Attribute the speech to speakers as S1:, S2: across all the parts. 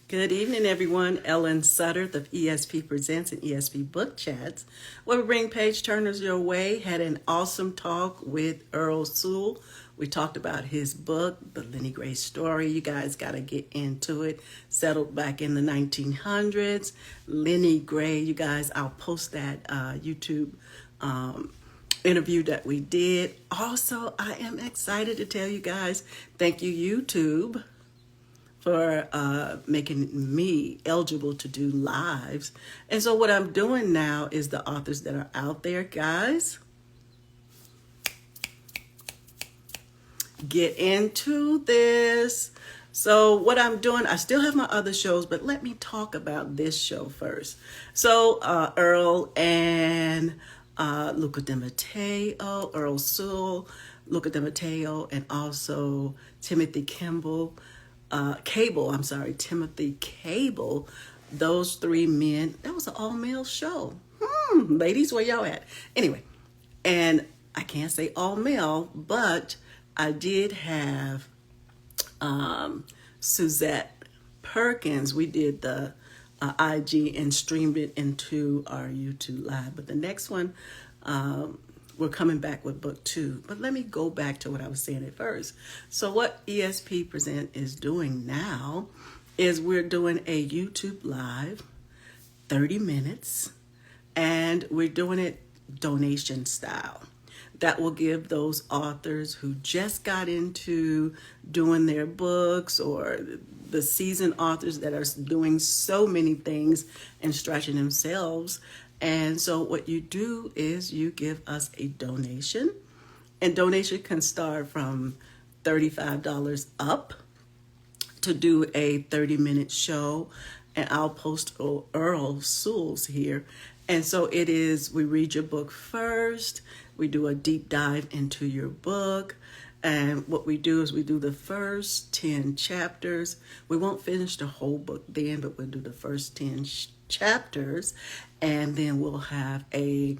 S1: Good evening, everyone. Ellen Sutter of ESP Presents and ESP Book Chats, where we bring page turners your way. Had an awesome talk with Earl Sewell. We talked about his book, The Lenny Gray Story. You guys got to get into it. Settled back in the 1900s. Lenny Gray, you guys, I'll post that YouTube interview that we did. Also, I am excited to tell you guys, thank you, YouTube, for making me eligible to do lives. And so what I'm doing now is the authors that are out there, guys, get into this. So what I'm doing, I still have my other shows, but let me talk about this show first. So Earl and Luca Di Matteo, Earl Sewell, Luca Di Matteo, and also Timothy Timothy Cable, those three men, that was an all-male show. Ladies, where y'all at? Anyway, and I can't say all-male, but I did have Suzette Perkins. We did the IG and streamed it into our YouTube Live. But the next one, we're coming back with book 2. But let me go back to what I was saying at first. So what ESP Present is doing now is we're doing a YouTube Live, 30 minutes, and we're doing it donation style. That will give those authors who just got into doing their books, or the seasoned authors that are doing so many things and stretching themselves. And so what you do is you give us a donation, and donation can start from $35 up to do a 30-minute show. And I'll post Earl Sewell's here. And so it is, we read your book first, we do a deep dive into your book, and what we do is we do the first 10 chapters. We won't finish the whole book then, but we'll do the first 10 chapters, and then we'll have a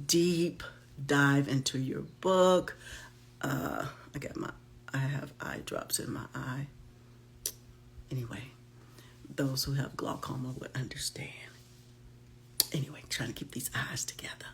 S1: deep dive into your book. I have eye drops in my eye. Anyway, those who have glaucoma would understand. Anyway, trying to keep these eyes together.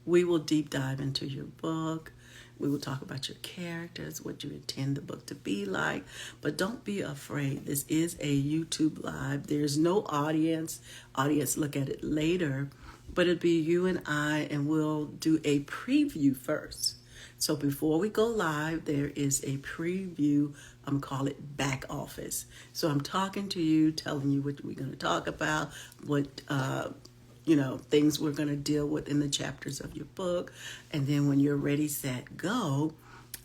S1: We will deep dive into your book. We will talk about your characters, what you intend the book to be like. But don't be afraid. This is a YouTube Live. There's no audience. Audience look at it later. But it'll be you and I, and we'll do a preview first. So before we go live, there is a preview. I'm call it back office. So I'm talking to you, telling you what we're going to talk about, what things we're going to deal with in the chapters of your book. And then when you're ready, set, go,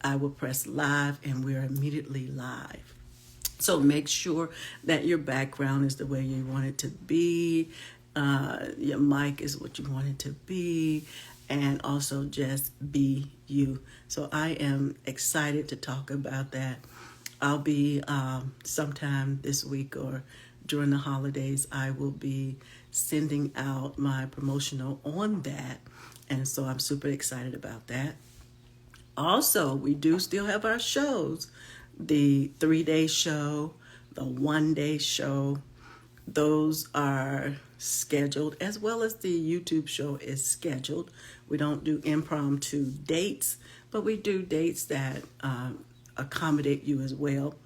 S1: I will press live, and we're immediately live. So make sure that your background is the way you want it to be. Your mic is what you want it to be. And also just be you. So I am excited to talk about that. I'll be sometime this week or during the holidays, I will be sending out my promotional on that. And so I'm super excited about that. Also, we do still have our shows. The 3-day show, the 1-day show, those are scheduled, as well as the YouTube show is scheduled. We don't do impromptu dates, but we do dates that accommodate you as well.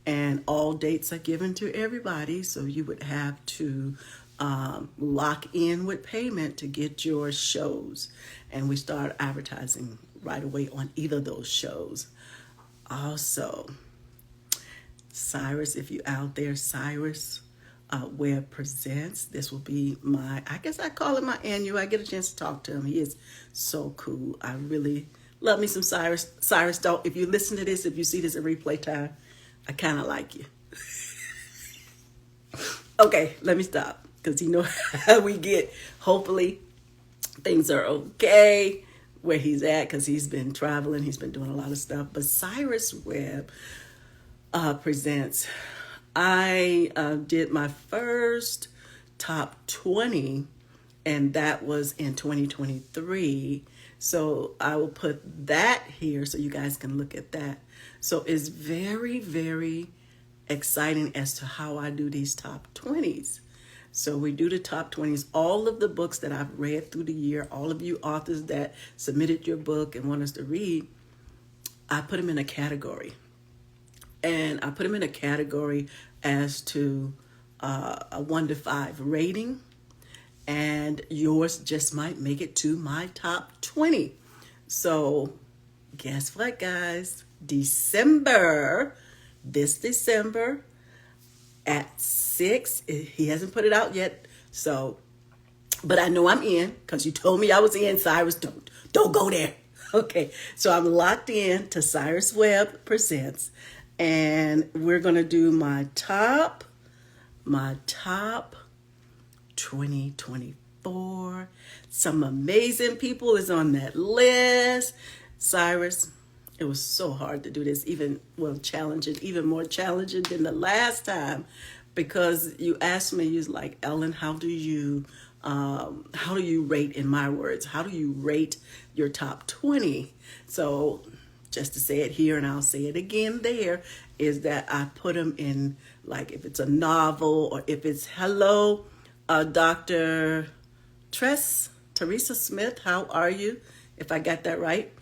S1: And all dates are given to everybody, so you would have to lock in with payment to get your shows. And we start advertising right away on either of those shows. Also, Cyrus, if you're out there, Cyrus Webb Presents. This will be I guess I call it my annual. I get a chance to talk to him. He is so cool. I really love me some Cyrus. Cyrus, if you listen to this, if you see this in replay time, I kind of like you. Okay, let me stop, because you know how we get. Hopefully things are okay where he's at, because he's been traveling. He's been doing a lot of stuff. But Cyrus Webb Presents. I did my first top 20, and that was in 2023. So I will put that here so you guys can look at that. So it's very, very exciting as to how I do these top 20s. So we do the top 20s. All of the books that I've read through the year, all of you authors that submitted your book and want us to read, I put them in a category. And I put them in a category as to a 1 to 5 rating. And yours just might make it to my top 20. So guess what, guys? This December at 6, he hasn't put it out yet. So, but I know I'm in because you told me I was in. Cyrus, don't go there. Okay, so I'm locked in to Cyrus Webb Presents, and we're gonna do my top 2024. Some amazing people is on that list. Cyrus, it was so hard to do this, even more challenging than the last time, because you asked me, you was like, Ellen, how do you rate, in my words, how do you rate your top 20? So just to say it here, and I'll say it again there, is that I put them in, like, if it's a novel, or if it's Hello, Dr. Teresa Smith, how are you? If I got that right.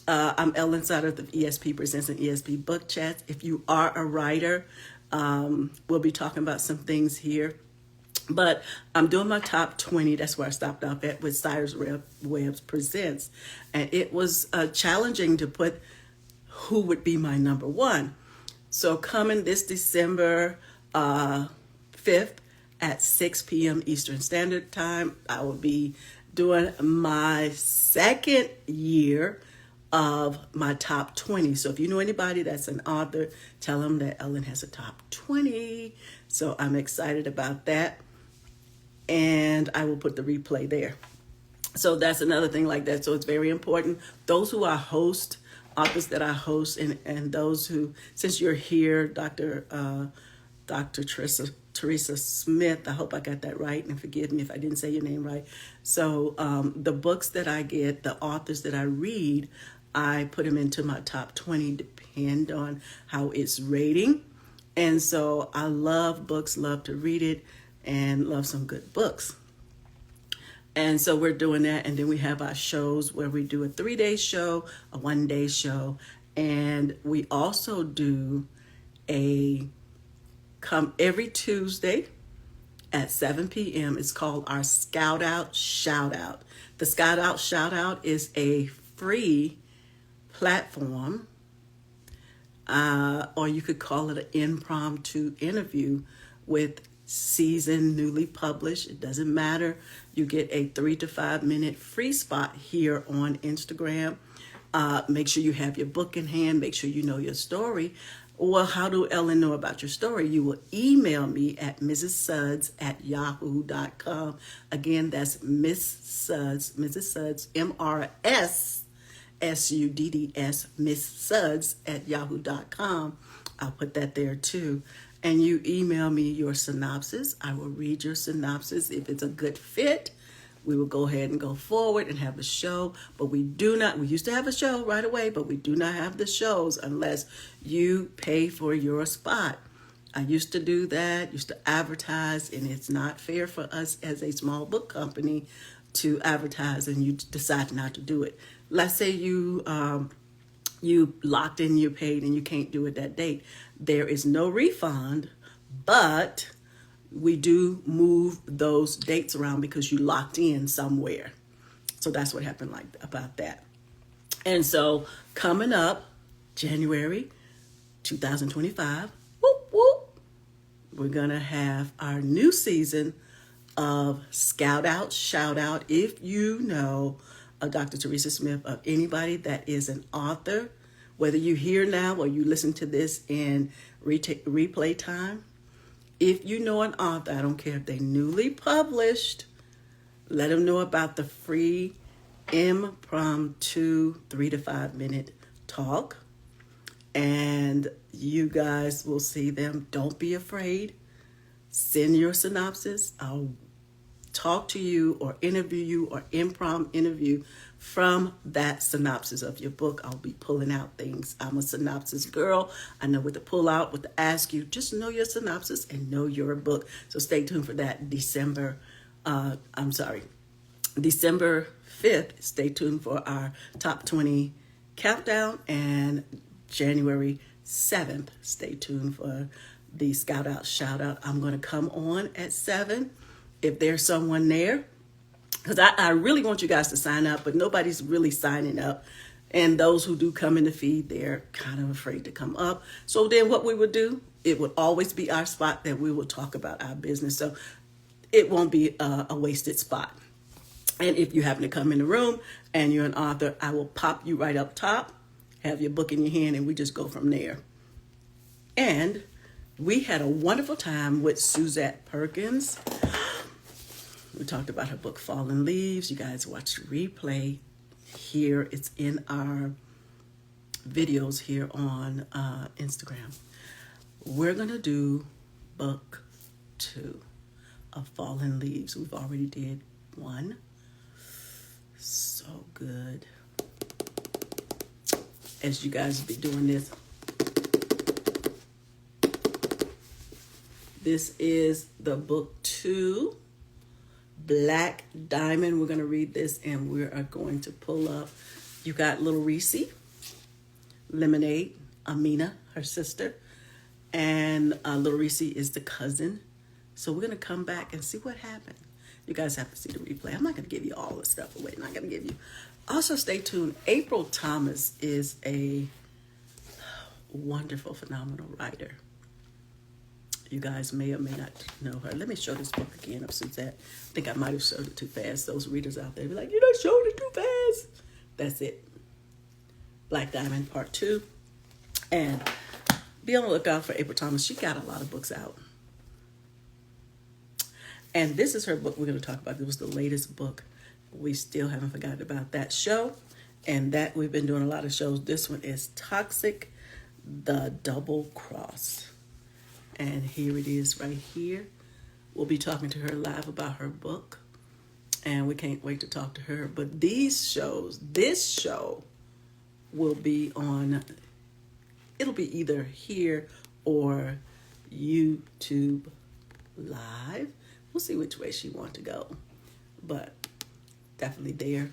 S1: I'm Ellen Sutter of ESP Presents and ESP Book Chats. If you are a writer, we'll be talking about some things here. But I'm doing my top 20. That's where I stopped off at with Cyrus Webb Presents. And it was challenging to put who would be my number one. So coming this December 5th at 6 p.m. Eastern Standard Time, I will be doing my second year of my top 20. So if you know anybody that's an author, tell them that Ellen has a top 20. So I'm excited about that. And I will put the replay there. So that's another thing like that. So it's very important. Those who I host, authors that I host, and those who, since you're here, Dr. Teresa Smith, I hope I got that right, and forgive me if I didn't say your name right. So the books that I get, the authors that I read, I put them into my top 20, depend on how it's rating. And so I love books, love to read it, and love some good books. And so we're doing that. And then we have our shows where we do a 3-day show, a 1-day show. And we also do come every Tuesday at 7 p.m. It's called our Scout Out Shout Out. The Scout Out Shout Out is a free platform, or you could call it an impromptu interview with seasoned, newly published. It doesn't matter. You get a 3 to 5 minute free spot here on Instagram. Make sure you have your book in hand. Make sure you know your story. Well, how do Ellen know about your story? You will email me at mrssuds@yahoo.com. Again, that's Mrs. Sudds, MRSSUDDS, Miss Sudds @yahoo.com. I'll put that there too. And you email me your synopsis. I will read your synopsis. If it's a good fit, we will go ahead and go forward and have a show. But we used to have a show right away, but we do not have the shows unless you pay for your spot. I used to do that, used to advertise, and it's not fair for us as a small book company to advertise and you decide not to do it. Let's say you locked in, you paid, and you can't do it that date. There is no refund, but we do move those dates around because you locked in somewhere. So that's what happened about that. And so coming up, January 2025, whoop, whoop, we're going to have our new season of Scout Out, Shout Out. If you know Dr. Teresa Smith, of anybody that is an author, whether you hear now or you listen to this in replay time, if you know an author, I don't care if they newly published, let them know about the free impromptu 3 to 5 minute talk. And you guys will see them. Don't be afraid. Send your synopsis. I'll talk to you or interview you or impromptu interview from that synopsis of your book. I'll be pulling out things. I'm a synopsis girl. I know what to pull out, what to ask you. Just know your synopsis and know your book. So stay tuned for that December 5th. Stay tuned for our top 20 countdown, and January 7th, stay tuned for the Scout Out Shout Out. I'm going to come on at 7. If there's someone there, because I really want you guys to sign up, but nobody's really signing up. And those who do come in the feed, they're kind of afraid to come up. So then what we would do, it would always be our spot that we will talk about our business. So it won't be a wasted spot. And if you happen to come in the room and you're an author, I will pop you right up top, have your book in your hand, and we just go from there. And we had a wonderful time with Suzette Perkins. We talked about her book, Fallen Leaves. You guys watch the replay here. It's in our videos here on Instagram. We're going to do book 2 of Fallen Leaves. We've already did 1. So good. As you guys be doing this. This is the book 2. Black Diamond. We're going to read this and we are going to pull up. You got Little Reese, Lemonade, Amina, her sister, and Little Reese is the cousin. So we're going to come back and see what happened. You guys have to see the replay. I'm not going to give you all the stuff away. I'm not going to give you. Also, stay tuned. April Thomas is a wonderful, phenomenal writer. You guys may or may not know her. Let me show this book again of Suzette. I think I might have showed it too fast. Those readers out there be like, you done showed it too fast. That's it. Black Diamond Part 2. And be on the lookout for April Thomas. She got a lot of books out. And this is her book we're going to talk about. It was the latest book. We still haven't forgotten about that show. And that we've been doing a lot of shows. This one is Toxic, the Double Cross. And here it is right here. We'll be talking to her live about her book. And we can't wait to talk to her. But these shows, this show will be on, it'll be either here or YouTube Live. We'll see which way she wants to go. But definitely there.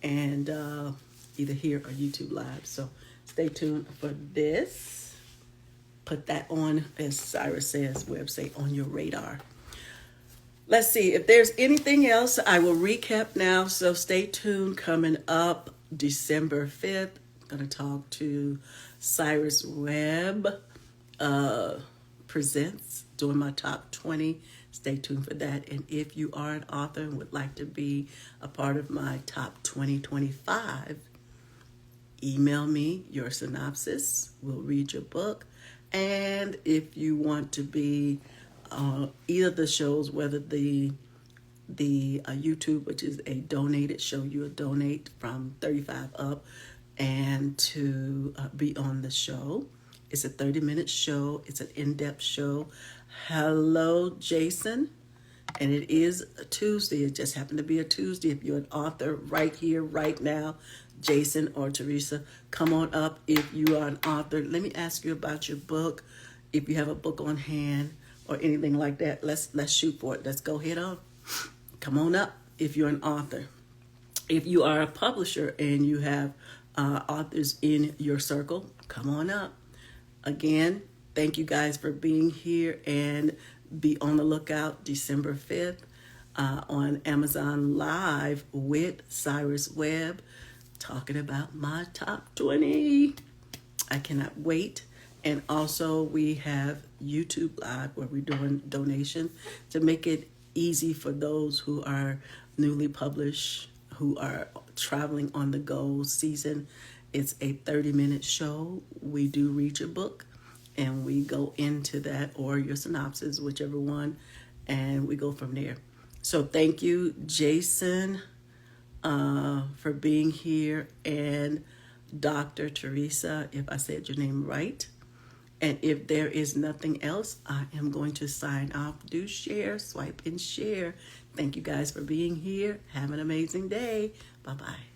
S1: And either here or YouTube Live. So stay tuned for this. Put that on, as Cyrus says, website on your radar. Let's see if there's anything else. I will recap now. So stay tuned. Coming up December 5th, I'm going to talk to Cyrus Webb Presents, doing my top 20. Stay tuned for that. And if you are an author and would like to be a part of my top 2025, email me your synopsis. We'll read your book. And if you want to be either of the shows, whether the YouTube, which is a donated show, you will donate from 35 up, and to be on the show. It's a 30-minute show. It's an in-depth show. Hello, Jason. And it is a Tuesday. It just happened to be a Tuesday. If you're an author right here, right now, Jason or Teresa, come on up if you are an author. Let me ask you about your book. If you have a book on hand or anything like that, let's shoot for it. Let's go head on. Come on up if you're an author. If you are a publisher and you have authors in your circle, come on up. Again, thank you guys for being here, and be on the lookout December 5th on Amazon Live with Cyrus Webb, talking about my top 20. I cannot wait. And also we have YouTube Live where we're doing donations to make it easy for those who are newly published, who are traveling on the go season. It's a 30-minute show. We do read your book and we go into that, or your synopsis, whichever one, and we go from there. So thank you, Jason, for being here, and Dr. Teresa, if I said your name right. And if there is nothing else, I am going to sign off. Do share, swipe, and share. Thank you guys for being here. Have an amazing day. Bye-bye.